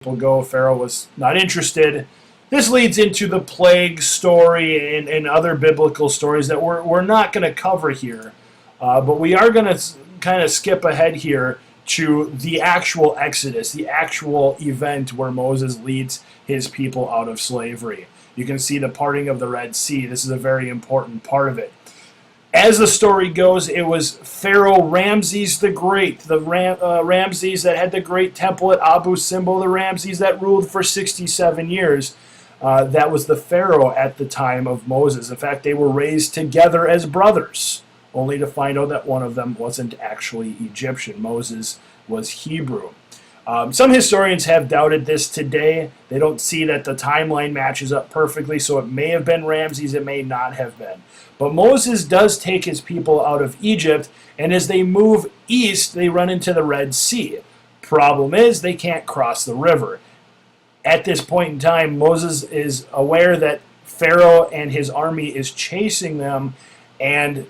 people go. Pharaoh was not interested. This leads into the plague story and other biblical stories that we're not going to cover here. But we are going to kind of skip ahead here to the actual Exodus, the actual event where Moses leads his people out of slavery. You can see the parting of the Red Sea. This is a very important part of it. As the story goes, it was Pharaoh Ramses the Great, the Ramses that had the great temple at Abu Simbel, the Ramses that ruled for 67 years. That was the Pharaoh at the time of Moses. In fact, they were raised together as brothers, only to find out that one of them wasn't actually Egyptian. Moses was Hebrew. Some historians have doubted this today. They don't see that the timeline matches up perfectly, so it may have been Ramses, it may not have been. But Moses does take his people out of Egypt, and as they move east, they run into the Red Sea. Problem is, they can't cross the river. At this point in time, Moses is aware that Pharaoh and his army is chasing them and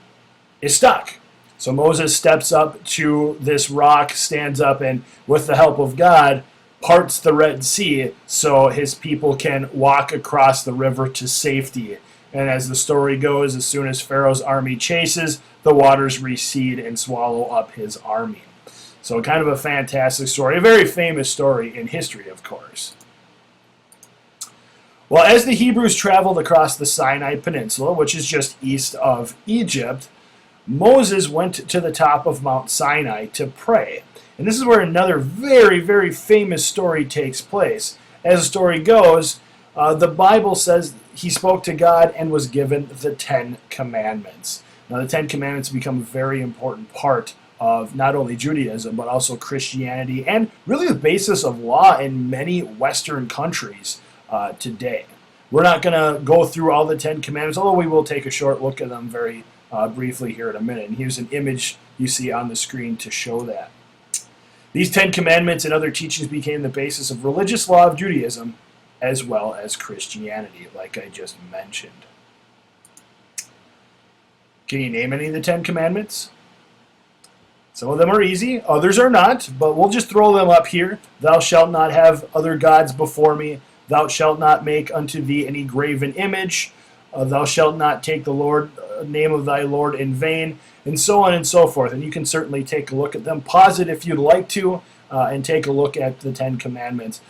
is stuck. So Moses steps up to this rock, stands up, and with the help of God, parts the Red Sea so his people can walk across the river to safety. And as the story goes, as soon as Pharaoh's army chases, the waters recede and swallow up his army. So kind of a fantastic story, a very famous story in history, of course. Well, as the Hebrews traveled across the Sinai Peninsula, which is just east of Egypt, Moses went to the top of Mount Sinai to pray. And this is where another very, very famous story takes place. As the story goes, the Bible says he spoke to God and was given the Ten Commandments. Now, the Ten Commandments become a very important part of not only Judaism, but also Christianity, and really the basis of law in many Western countries today. We're not going to go through all the Ten Commandments, although we will take a short look at them very briefly here in a minute. And here's an image you see on the screen to show that. These Ten Commandments and other teachings became the basis of religious law of Judaism as well as Christianity, like I just mentioned. Can you name any of the Ten Commandments? Some of them are easy, others are not, but we'll just throw them up here. Thou shalt not have other gods before me. Thou shalt not make unto thee any graven image. Thou shalt not take the name of thy Lord in vain, and so on and so forth. And you can certainly take a look at them. Pause it if you'd like to, and take a look at the Ten Commandments.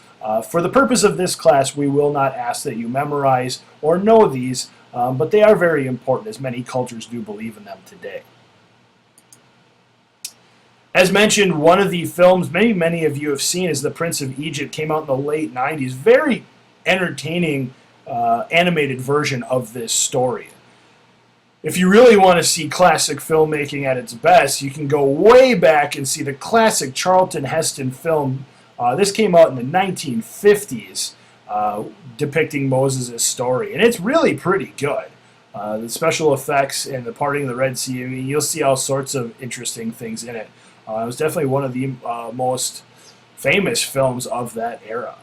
For the purpose of this class, we will not ask that you memorize or know these, but they are very important, as many cultures do believe in them today. As mentioned, one of the films many of you have seen is The Prince of Egypt. Came out in the late 90s. Very entertaining animated version of this story. If you really want to see classic filmmaking at its best, you can go way back and see the classic Charlton Heston film. This came out in the 1950s, depicting Moses' story. And it's really pretty good. The special effects and the parting of the Red Sea, I mean, you'll see all sorts of interesting things in it. It was definitely one of the most famous films of that era.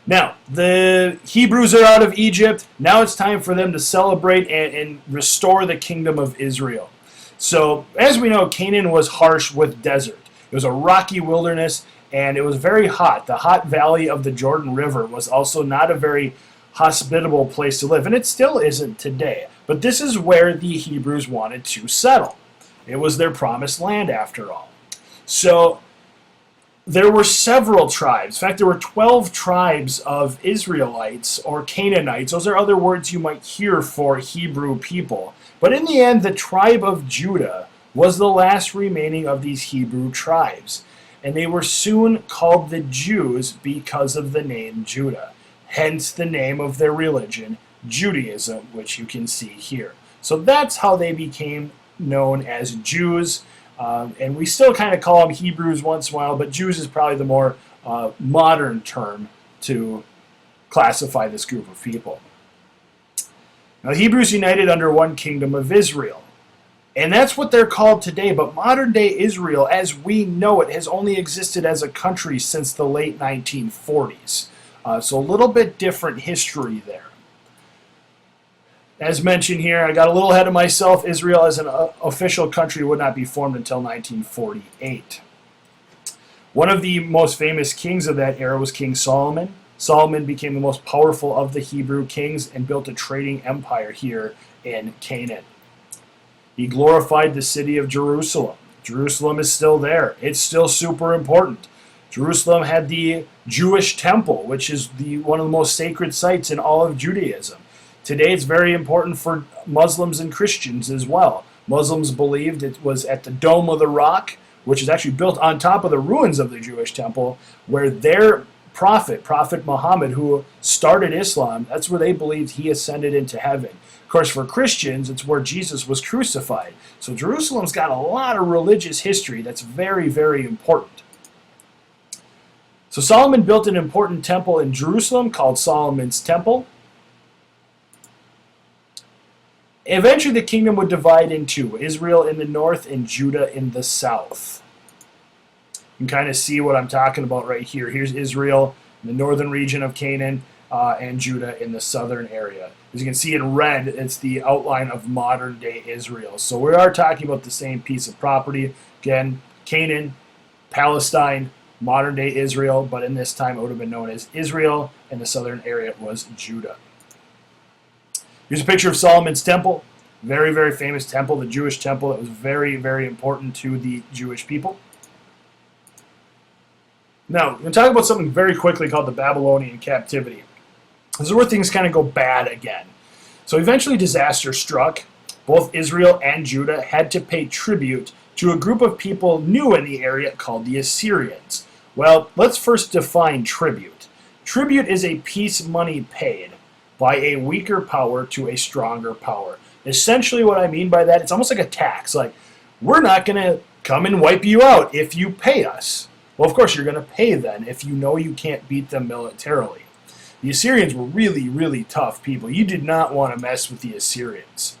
Now, the Hebrews are out of Egypt. Now it's time for them to celebrate and restore the kingdom of Israel. So, as we know, Canaan was harsh with desert. It was a rocky wilderness, and it was very hot. The hot valley of the Jordan River was also not a very hospitable place to live, and it still isn't today. But this is where the Hebrews wanted to settle. It was their promised land, after all. So there were several tribes. In fact, there were 12 tribes of Israelites or Canaanites. Those are other words you might hear for Hebrew people. But in the end, the tribe of Judah was the last remaining of these Hebrew tribes. And they were soon called the Jews because of the name Judah. Hence the name of their religion, Judaism, which you can see here. So that's how they became known as Jews, and we still kind of call them Hebrews once in a while, but Jews is probably the more modern term to classify this group of people. Now, the Hebrews united under one kingdom of Israel, and that's what they're called today, but modern-day Israel, as we know it, has only existed as a country since the late 1940s, so a little bit different history there. As mentioned here, I got a little ahead of myself. Israel as an official country would not be formed until 1948. One of the most famous kings of that era was King Solomon. Solomon became the most powerful of the Hebrew kings and built a trading empire here in Canaan. He glorified the city of Jerusalem. Jerusalem is still there. It's still super important. Jerusalem had the Jewish temple, which is one of the most sacred sites in all of Judaism. Today it's very important for Muslims and Christians as well. Muslims believed it was at the Dome of the Rock, which is actually built on top of the ruins of the Jewish temple, where their Prophet Muhammad, who started Islam, that's where they believed he ascended into heaven. Of course, for Christians, it's where Jesus was crucified. So Jerusalem's got a lot of religious history that's very, very important. So Solomon built an important temple in Jerusalem called Solomon's Temple. Eventually, the kingdom would divide in two, Israel in the north and Judah in the south. You can kind of see what I'm talking about right here. Here's Israel in the northern region of Canaan and Judah in the southern area. As you can see in red, it's the outline of modern-day Israel. So we are talking about the same piece of property. Again, Canaan, Palestine, modern-day Israel, but in this time it would have been known as Israel, and the southern area was Judah. Here's a picture of Solomon's Temple. Very, very famous temple, the Jewish temple that was very, very important to the Jewish people. Now, we're going to talk about something very quickly called the Babylonian captivity. This is where things kind of go bad again. So eventually disaster struck. Both Israel and Judah had to pay tribute to a group of people new in the area called the Assyrians. Well, let's first define tribute. Tribute is a piece money paid by a weaker power to a stronger power. Essentially what I mean by that, it's almost like a tax. Like, we're not going to come and wipe you out if you pay us. Well, of course, you're going to pay then if you know you can't beat them militarily. The Assyrians were really, really tough people. You did not want to mess with the Assyrians.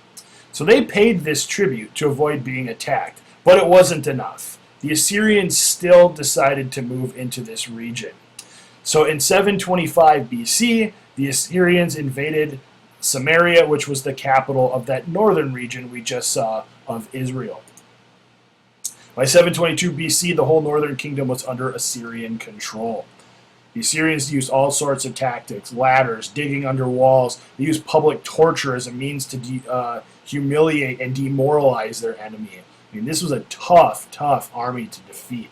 So they paid this tribute to avoid being attacked, but it wasn't enough. The Assyrians still decided to move into this region. So in 725 BC, the Assyrians invaded Samaria, which was the capital of that northern region we just saw of Israel. By 722 BC, the whole northern kingdom was under Assyrian control. The Assyrians used all sorts of tactics, ladders, digging under walls. They used public torture as a means to humiliate and demoralize their enemy. I mean, this was a tough, tough army to defeat.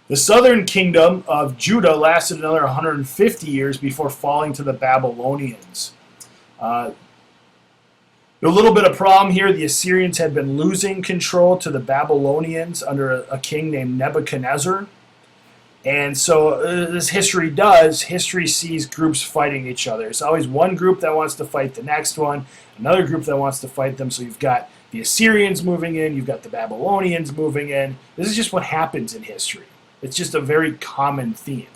The southern kingdom of Judah lasted another 150 years before falling to the Babylonians. A little bit of problem here. The Assyrians had been losing control to the Babylonians under a king named Nebuchadnezzar. And so as history sees groups fighting each other. It's always one group that wants to fight the next one, another group that wants to fight them. So you've got the Assyrians moving in, you've got the Babylonians moving in. This is just what happens in history. It's just a very common theme.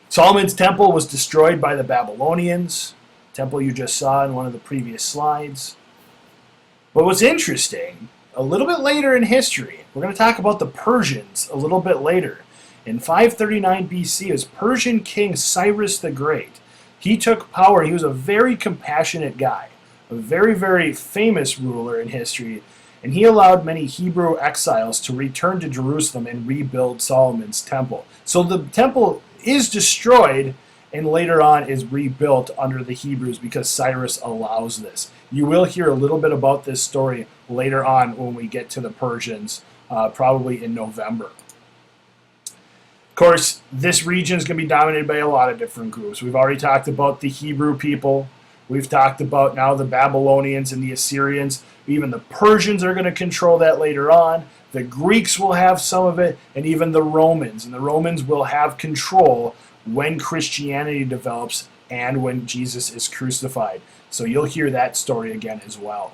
Solomon's temple was destroyed by the Babylonians. Temple you just saw in one of the previous slides. But what's interesting, a little bit later in history, we're going to talk about the Persians a little bit later. In 539 BC, it was Persian king Cyrus the Great. He took power. He was a very compassionate guy, a very, very famous ruler in history, and he allowed many Hebrew exiles to return to Jerusalem and rebuild Solomon's temple. So the temple is destroyed and later on is rebuilt under the Hebrews because Cyrus allows this. You will hear a little bit about this story later on when we get to the Persians, probably in November. Of course, this region is going to be dominated by a lot of different groups. We've already talked about the Hebrew people. We've talked about now the Babylonians and the Assyrians. Even the Persians are going to control that later on. The Greeks will have some of it, and even the Romans. And the Romans will have control when Christianity develops and when Jesus is crucified. So you'll hear that story again as well.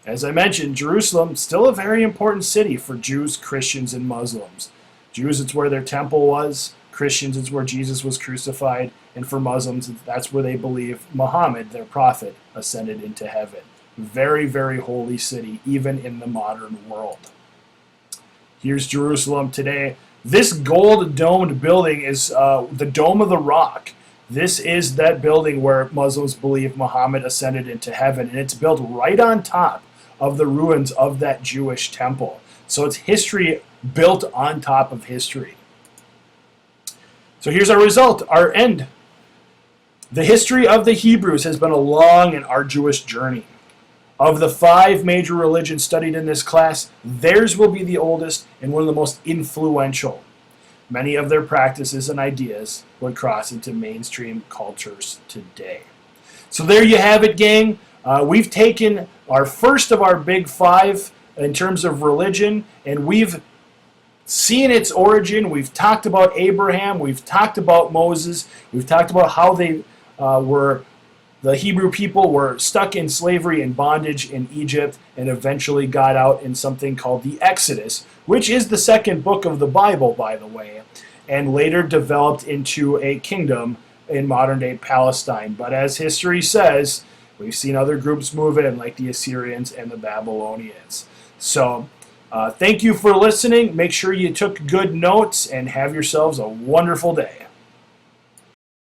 As I mentioned, Jerusalem, still a very important city for Jews, Christians, and Muslims. Jews, it's where their temple was. Christians, it's where Jesus was crucified. And for Muslims, that's where they believe Muhammad, their prophet, ascended into heaven. Very, very holy city, even in the modern world. Here's Jerusalem today. This gold-domed building is the Dome of the Rock. This is that building where Muslims believe Muhammad ascended into heaven, and it's built right on top of the ruins of that Jewish temple. So it's history built on top of history. So here's our result, our end. The history of the Hebrews has been a long and arduous journey. Of the 5 major religions studied in this class, theirs will be the oldest and one of the most influential. Many of their practices and ideas would cross into mainstream cultures today. So there you have it, gang. We've taken our first of our big 5 in terms of religion, and we've seen its origin. We've talked about Abraham. We've talked about Moses. We've talked about how the Hebrew people were stuck in slavery and bondage in Egypt and eventually got out in something called the Exodus, which is the second book of the Bible, by the way, and later developed into a kingdom in modern-day Palestine. But as history says, we've seen other groups move in, like the Assyrians and the Babylonians. So thank you for listening. Make sure you took good notes and have yourselves a wonderful day.